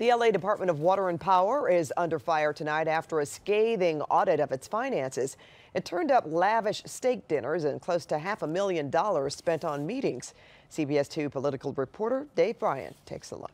The LA Department of Water and Power is under fire tonight after a scathing audit of its finances. It turned up lavish steak dinners and close to $500,000 spent on meetings. CBS 2 political reporter Dave Bryant takes a look.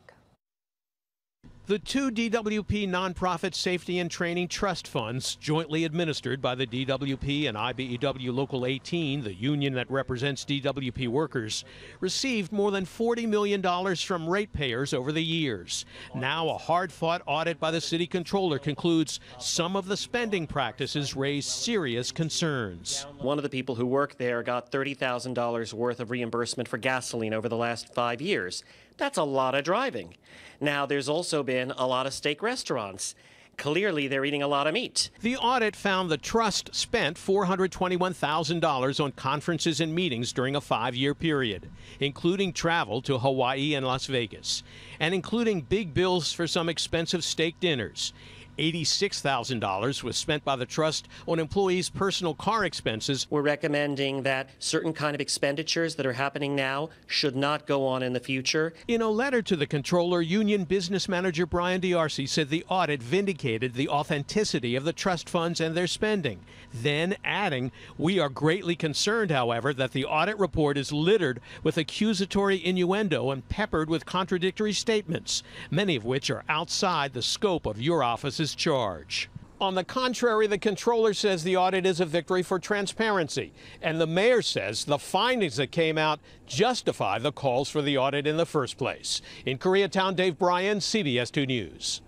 The two DWP nonprofit safety and training trust funds, jointly administered by the DWP and IBEW Local 18, the union that represents DWP workers, received more than $40 million from ratepayers over the years. Now, a hard-fought audit by the city controller concludes some of the spending practices raise serious concerns. One of the people who work there got $30,000 worth of reimbursement for gasoline over the last 5 years. That's a lot of driving. Now, there's also been a lot of steak restaurants. Clearly, they're eating a lot of meat. The audit found the trust spent $421,000 on conferences and meetings during a 5-year period, including travel to Hawaii and Las Vegas, and including big bills for some expensive steak dinners. $86,000 was spent by the trust on employees' personal car expenses. We're recommending that certain kind of expenditures that are happening now should not go on in the future. In a letter to the controller, union business manager Brian D'Arcy said the audit vindicated the authenticity of the trust funds and their spending. Then adding, "We are greatly concerned, however, that the audit report is littered with accusatory innuendo and peppered with contradictory statements, many of which are outside the scope of your office's charge." On the contrary, the controller says the audit is a victory for transparency, and the mayor says the findings that came out justify the calls for the audit in the first place. In Koreatown, Dave Bryan, CBS 2 News.